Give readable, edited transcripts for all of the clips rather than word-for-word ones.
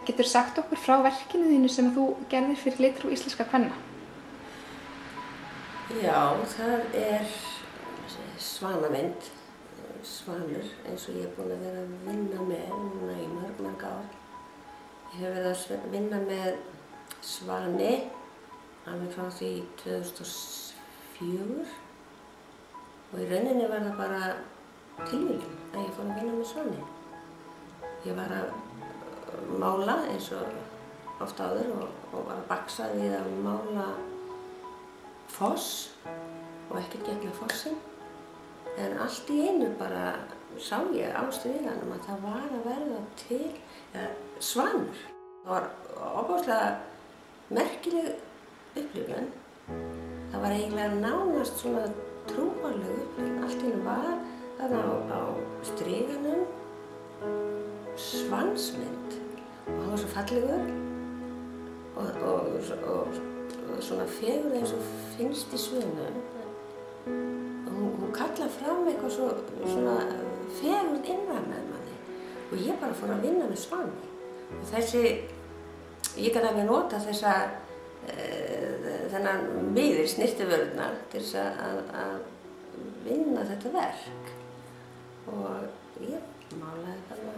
Geturðu sagt okkur frá verkinu þínu sem þú gerðir fyrir Litróf íslenskra kvenna? Já, það svanamynd, svanur, eins og ég búin að vera að vinna með núna í mörg ár. Ég hef verið að vinna með svani alveg frá því 2004 og í rauninni var það bara tilviljun að ég fór að vinna með svani. Ég var að mála eins og oft áður og var að baksa við að mála foss og ekkert gekk með fossinn. En allt í einu bara sá ég á stiganum að það var að verða til svanur. Það var ofboðslega merkileg upplifun. Það var eiginlega nánast svona trúarleg upplifun. Allt í einu var þarna á striganum svansmynd og hann var svo fallegur og svona fegurð eins og finnst í svönum. Hún kallaði fram eitthvað svona fegurð innra með manni og ég bara fór að vinna með svani. Og ég gat alveg nota þennan miðil snyrtivörurnar til þess að vinna þetta verk. Og ég málaði þarna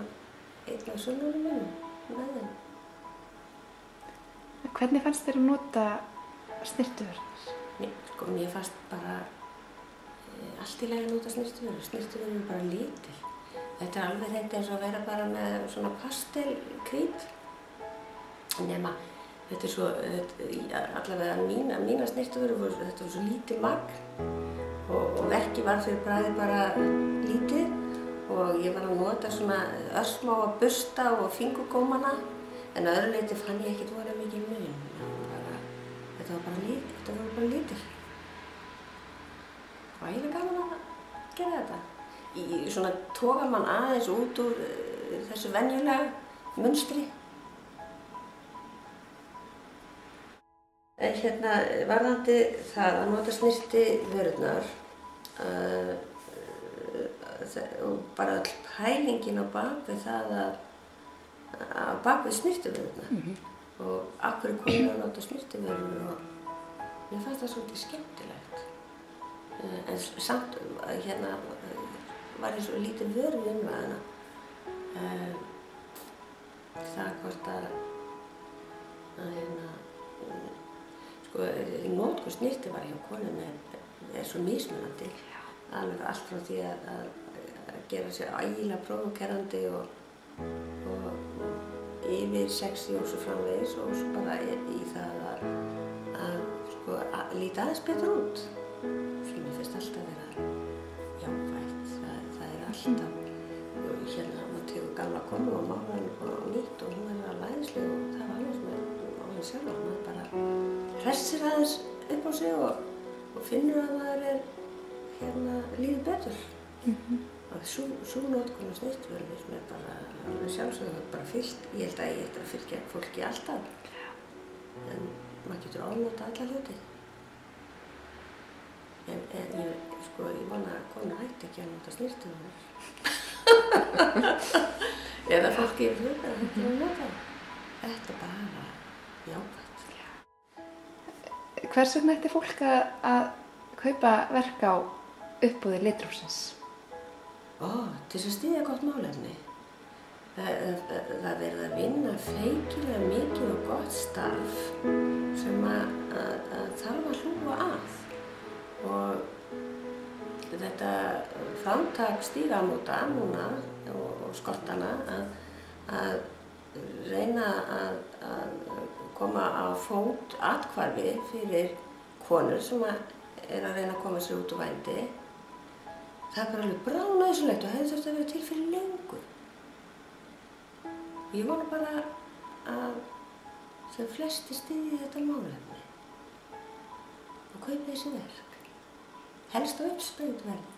einn af sönnunum mínum með þeim. Hvernig fannst þér að nota snyrtivörurnar? Mér fannst bara allt í lagi að nota snyrtivörur. Snyrtivörur eru bara lítil. Þetta alveg hreint eins og að vera bara með svona pastelkrít. Nema, þetta svo, allavega mína snyrtivörur, þetta var svo lítið magn og verkið var fyrir bragðið bara lítið og ég var að nota svona örsmáa bursta og fingurgómana en að öðru leyti fann ég ekkert voru mikið mun. Þetta var bara lítil. Það var eiginlega gaman að gera þetta. Svona togar mann aðeins út úr þessu venjulega munstri. En varðandi það að nota snyrtivörurnar og bara öll pælingin á bakvið það að bakvið snyrtivörurnar og af hverju konur að nota snyrtivörur og mér fannst það svolítið skemmtilegt. En samt var eins og lítið vörð umræðina. Það hvort að notkun snyrtivara hjá konum svo mismunandi. Alveg allt frá því að gera sér ægilega próvokerandi og yfir sexy og svo framvegis og svo bara í það að líta aðeins betur út. Mér finnst alltaf vera jákvætt. Það alltaf, maður tegur gamla konu og málar henni á nýtt og hún að læðisleg og það var alveg sem á henni sjálf. Maður bara hressir aðeins upp á sig og finnur að maður líður betur. Sú notkun á snyrtivörur sem bara alveg sjálfsögðu bara fylgt. Ég held að fylgja fólki alltaf. En maður getur ánota alla hluti. En ég vona að konur hætti ekki að nota snyrtivörur. Eða fólki yfir hluta hætti að nota það. Þetta er bara jákvætt. Hvers vegna ætti fólk að kaupa verk á uppboði Litrófsins? Til þess að styðja gott málefni. Það verið að vinna feikilega mikið og gott starf sem að þarf að hlúa að. Og þetta framtak Stígamóta núna og skottana að reyna að koma á fót athvarfi fyrir konur sem að reyna að koma sér út úr vændi. Það bara alveg bráðnauðsynlegt og hefði þurft að vera til fyrir löngu. Ég vona bara að sem flesti styðji þetta málefni og kaupi þessi verk. Helst á uppsprengt verð.